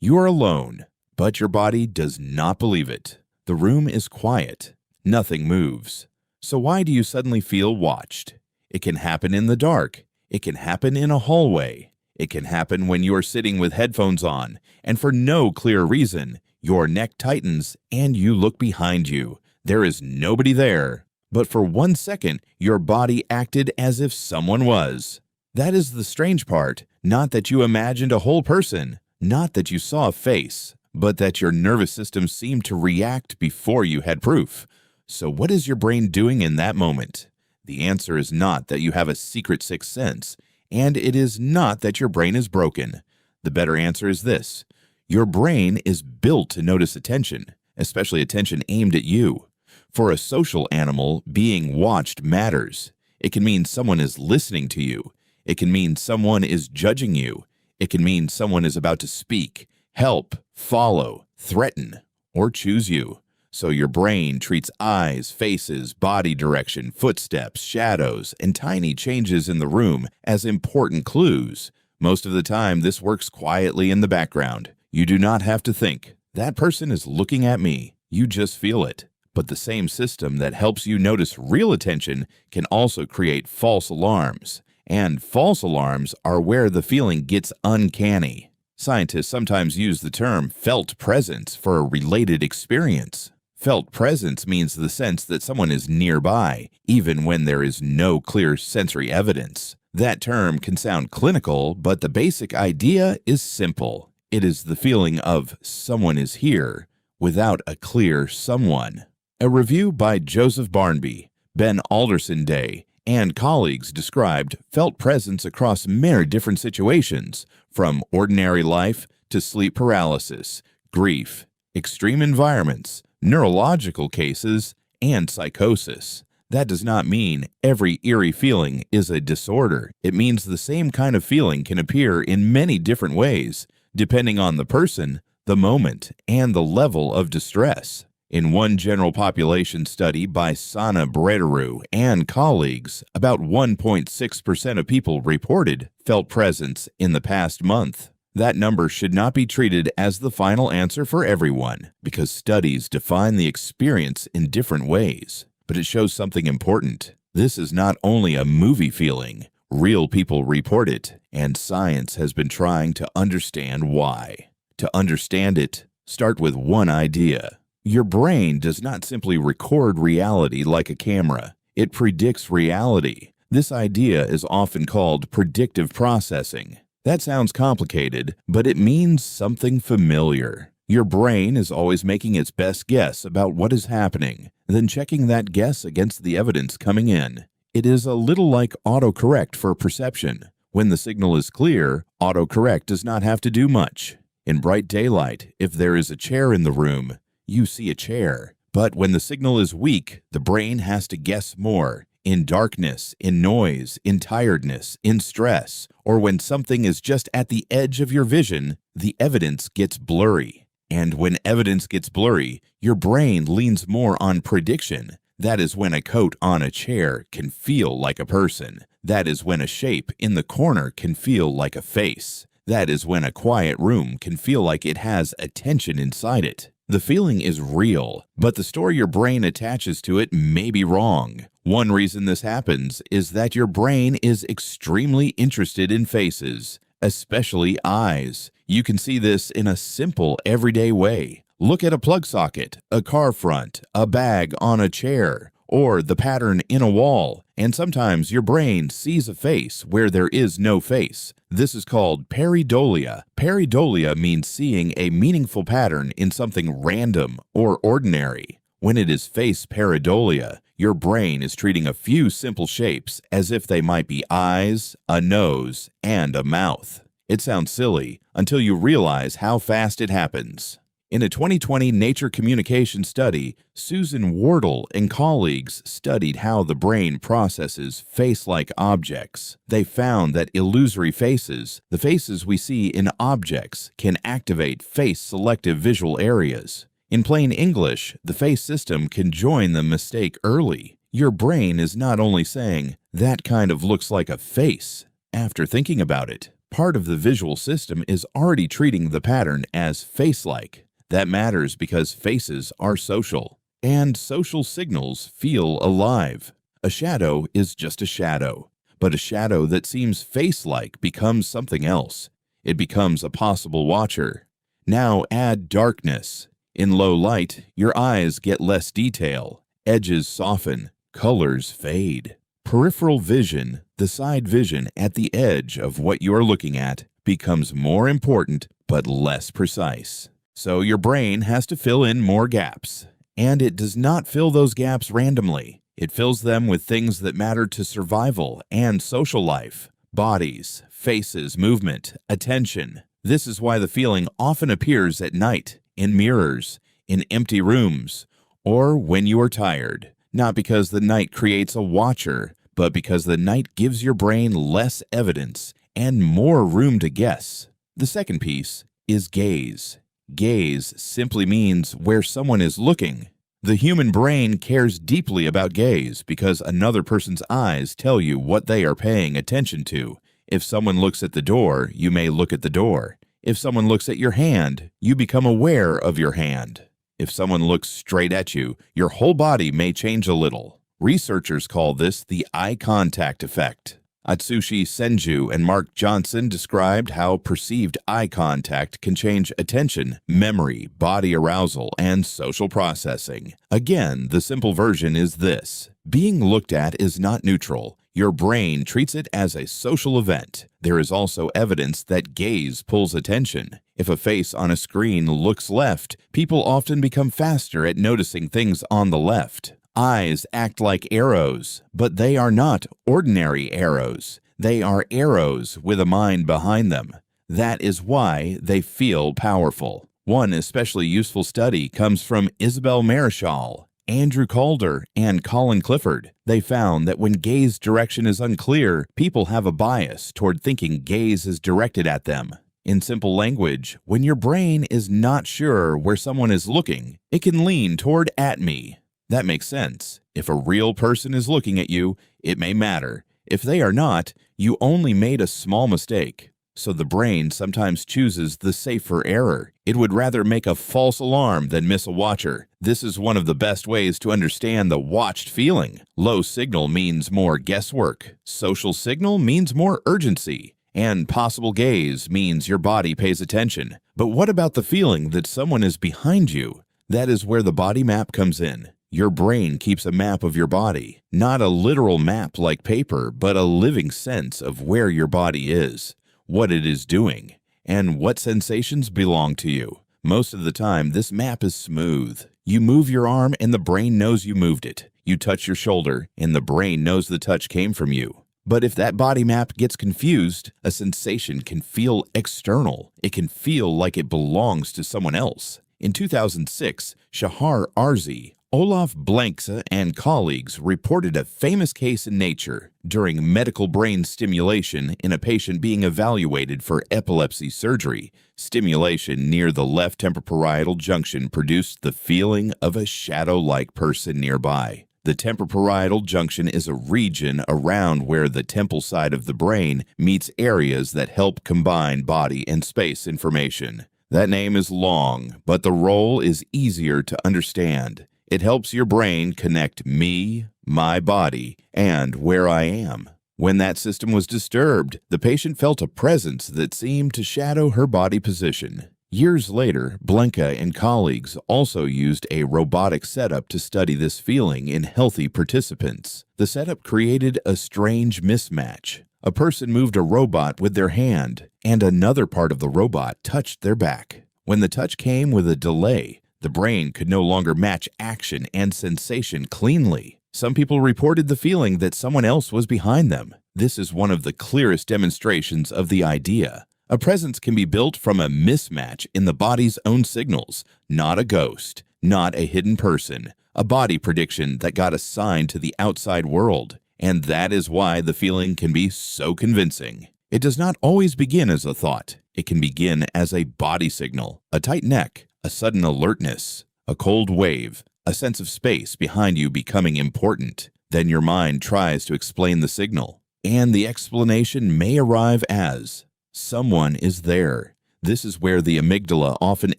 You are alone, but your body does not believe it. The room is quiet. Nothing moves. So why do you suddenly feel watched? It can happen in the dark. It can happen in a hallway. It can happen when you are sitting with headphones on, and for no clear reason, your neck tightens and you look behind you. There is nobody there. But for 1 second, your body acted as if someone was. That is the strange part, not that you imagined a whole person, not that you saw a face, but that your nervous system seemed to react before you had proof. So what is your brain doing in that moment? The answer is not that you have a secret sixth sense, and it is not that your brain is broken. The better answer is this: your brain is built to notice attention, especially attention aimed at you. For a social animal, being watched matters. It can mean someone is listening to you. It can mean someone is judging you. It can mean someone is about to speak, help, follow, threaten, or choose you. So your brain treats eyes, faces, body direction, footsteps, shadows, and tiny changes in the room as important clues. Most of the time, this works quietly in the background. You do not have to think, that person is looking at me. You just feel it. But the same system that helps you notice real attention can also create false alarms. And false alarms are where the feeling gets uncanny. Scientists sometimes use the term felt presence for a related experience. Felt presence means the sense that someone is nearby, even when there is no clear sensory evidence. That term can sound clinical, but the basic idea is simple. It is the feeling of someone is here without a clear someone. A review by Joseph Barnby, Ben Alderson Day, and colleagues described felt presence across many different situations, from ordinary life to sleep paralysis, grief, extreme environments, neurological cases, and psychosis. That does not mean every eerie feeling is a disorder. It means the same kind of feeling can appear in many different ways, depending on the person, the moment, and the level of distress. In one general population study by Sana Brederu and colleagues, about 1.6% of people reported felt presence in the past month. That number should not be treated as the final answer for everyone, because studies define the experience in different ways. But it shows something important. This is not only a movie feeling. Real people report it, and science has been trying to understand why. To understand it, start with one idea. Your brain does not simply record reality like a camera. It predicts reality. This idea is often called predictive processing. That sounds complicated, but it means something familiar. Your brain is always making its best guess about what is happening, then checking that guess against the evidence coming in. It is a little like autocorrect for perception. When the signal is clear, autocorrect does not have to do much. In bright daylight, if there is a chair in the room, you see a chair. But when the signal is weak, the brain has to guess more. In darkness, in noise, in tiredness, in stress, or when something is just at the edge of your vision, the evidence gets blurry. And when evidence gets blurry, your brain leans more on prediction. That is when a coat on a chair can feel like a person. That is when a shape in the corner can feel like a face. That is when a quiet room can feel like it has attention inside it. The feeling is real, but the story your brain attaches to it may be wrong. One reason this happens is that your brain is extremely interested in faces, especially eyes. You can see this in a simple, everyday way. Look at a plug socket, a car front, a bag on a chair, or the pattern in a wall, and sometimes your brain sees a face where there is no face. This is called pareidolia. Pareidolia means seeing a meaningful pattern in something random or ordinary. When it is face pareidolia, your brain is treating a few simple shapes as if they might be eyes, a nose, and a mouth. It sounds silly until you realize how fast it happens. In a 2020 Nature Communication study, Susan Wardle and colleagues studied how the brain processes face-like objects. They found that illusory faces, the faces we see in objects, can activate face-selective visual areas. In plain English, the face system can join the mistake early. Your brain is not only saying, "That kind of looks like a face," after thinking about it, part of the visual system is already treating the pattern as face-like. That matters because faces are social, and social signals feel alive. A shadow is just a shadow, but a shadow that seems face-like becomes something else. It becomes a possible watcher. Now add darkness. In low light, your eyes get less detail, edges soften, colors fade. Peripheral vision, the side vision at the edge of what you're looking at, becomes more important but less precise. So your brain has to fill in more gaps. And it does not fill those gaps randomly. It fills them with things that matter to survival and social life. Bodies, faces, movement, attention. This is why the feeling often appears at night, in mirrors, in empty rooms, or when you are tired. Not because the night creates a watcher, but because the night gives your brain less evidence and more room to guess. The second piece is gaze. Gaze simply means where someone is looking. The human brain cares deeply about gaze because another person's eyes tell you what they are paying attention to. If someone looks at the door, you may look at the door. If someone looks at your hand, you become aware of your hand. If someone looks straight at you, your whole body may change a little. Researchers call this the eye contact effect. Atsushi Senju and Mark Johnson described how perceived eye contact can change attention, memory, body arousal, and social processing. Again, the simple version is this. Being looked at is not neutral. Your brain treats it as a social event. There is also evidence that gaze pulls attention. If a face on a screen looks left, people often become faster at noticing things on the left. Eyes act like arrows, but they are not ordinary arrows. They are arrows with a mind behind them. That is why they feel powerful. One especially useful study comes from Isabel Marischal, Andrew Calder, and Colin Clifford. They found that when gaze direction is unclear, people have a bias toward thinking gaze is directed at them. In simple language, when your brain is not sure where someone is looking, it can lean toward "at me." That makes sense. If a real person is looking at you, it may matter. If they are not, you only made a small mistake. So the brain sometimes chooses the safer error. It would rather make a false alarm than miss a watcher. This is one of the best ways to understand the watched feeling. Low signal means more guesswork. Social signal means more urgency. And possible gaze means your body pays attention. But what about the feeling that someone is behind you? That is where the body map comes in. Your brain keeps a map of your body. Not a literal map like paper, but a living sense of where your body is, what it is doing, and what sensations belong to you. Most of the time, this map is smooth. You move your arm and the brain knows you moved it. You touch your shoulder and the brain knows the touch came from you. But if that body map gets confused, a sensation can feel external. It can feel like it belongs to someone else. In 2006, Shahar Arzi, Olaf Blankse, and colleagues reported a famous case in Nature during medical brain stimulation in a patient being evaluated for epilepsy surgery. Stimulation near the left temporoparietal junction produced the feeling of a shadow-like person nearby. The temporoparietal junction is a region around where the temple side of the brain meets areas that help combine body and space information. That name is long, but the role is easier to understand. It helps your brain connect me, my body, and where I am. When that system was disturbed, the patient felt a presence that seemed to shadow her body position. Years later, Blenka and colleagues also used a robotic setup to study this feeling in healthy participants. The setup created a strange mismatch. A person moved a robot with their hand, and another part of the robot touched their back. When the touch came with a delay, the brain could no longer match action and sensation cleanly. Some people reported the feeling that someone else was behind them. This is one of the clearest demonstrations of the idea. A presence can be built from a mismatch in the body's own signals, not a ghost, not a hidden person, a body prediction that got assigned to the outside world. And that is why the feeling can be so convincing. It does not always begin as a thought. It can begin as a body signal, a tight neck, a sudden alertness, a cold wave, a sense of space behind you becoming important. Then your mind tries to explain the signal, and the explanation may arrive as, Someone is there. This is where the amygdala often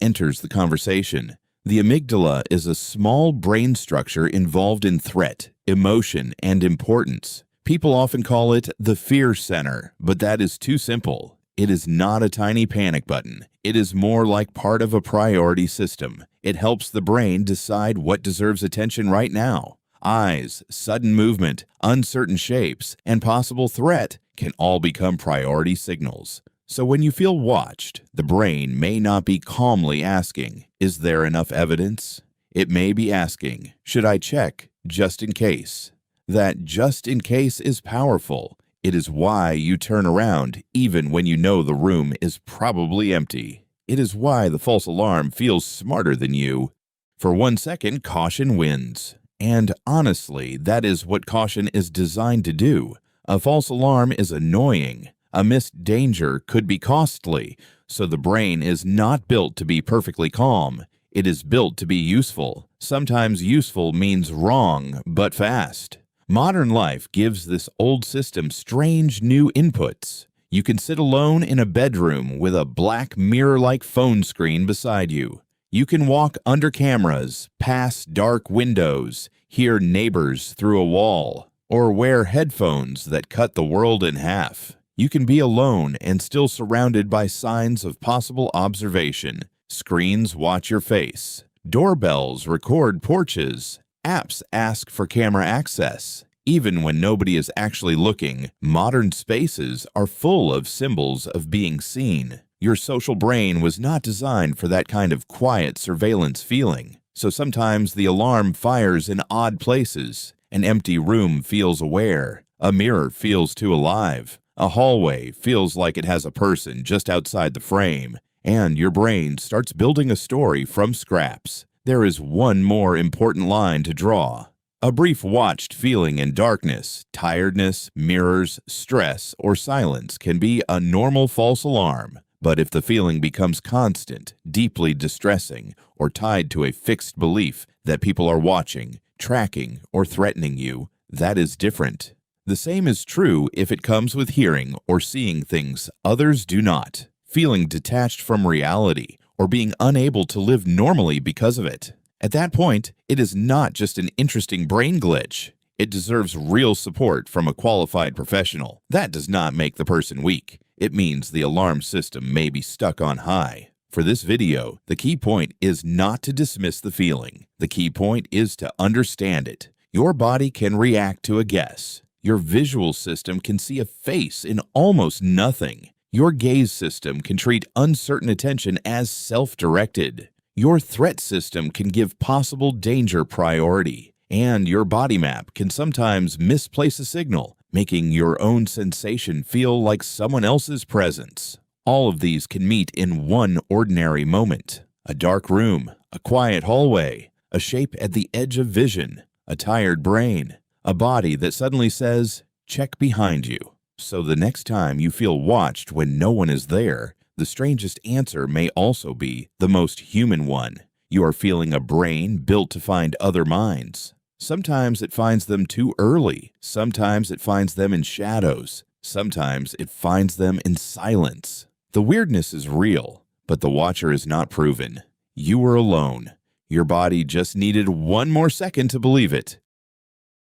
enters the conversation. The amygdala is a small brain structure involved in threat, emotion, and importance. People often call it the fear center, but that is too simple. It is not a tiny panic button. It is more like part of a priority system. It helps the brain decide what deserves attention right now. Eyes, sudden movement, uncertain shapes, and possible threat can all become priority signals. So when you feel watched, the brain may not be calmly asking, "Is there enough evidence?" It may be asking, "Should I check, just in case?" That just in case is powerful. It is why you turn around even when you know the room is probably empty. It is why the false alarm feels smarter than you. For 1 second, caution wins. And honestly, that is what caution is designed to do. A false alarm is annoying. A missed danger could be costly, so the brain is not built to be perfectly calm. It is built to be useful. Sometimes useful means wrong, but fast. Modern life gives this old system strange new inputs. You can sit alone in a bedroom with a black mirror-like phone screen beside you. You can walk under cameras, pass dark windows, hear neighbors through a wall, or wear headphones that cut the world in half. You can be alone and still surrounded by signs of possible observation. Screens watch your face. Doorbells record porches. Apps ask for camera access. Even when nobody is actually looking, modern spaces are full of symbols of being seen. Your social brain was not designed for that kind of quiet surveillance feeling. So sometimes the alarm fires in odd places. An empty room feels aware. A mirror feels too alive. A hallway feels like it has a person just outside the frame. And your brain starts building a story from scraps. There is one more important line to draw. A brief watched feeling in darkness, tiredness, mirrors, stress, or silence can be a normal false alarm. But if the feeling becomes constant, deeply distressing, or tied to a fixed belief that people are watching, tracking, or threatening you, that is different. The same is true if it comes with hearing or seeing things others do not, feeling detached from reality, or being unable to live normally because of it. At that point, it is not just an interesting brain glitch. It deserves real support from a qualified professional. That does not make the person weak. It means the alarm system may be stuck on high. For this video, the key point is not to dismiss the feeling. The key point is to understand it. Your body can react to a guess. Your visual system can see a face in almost nothing. Your gaze system can treat uncertain attention as self-directed. Your threat system can give possible danger priority. And your body map can sometimes misplace a signal, making your own sensation feel like someone else's presence. All of these can meet in one ordinary moment. A dark room, a quiet hallway, a shape at the edge of vision, a tired brain, a body that suddenly says, "Check behind you." So the next time you feel watched when no one is there, the strangest answer may also be the most human one. You are feeling a brain built to find other minds. Sometimes it finds them too early. Sometimes it finds them in shadows. Sometimes it finds them in silence. The weirdness is real, but the watcher is not proven. You were alone. Your body just needed one more second to believe it.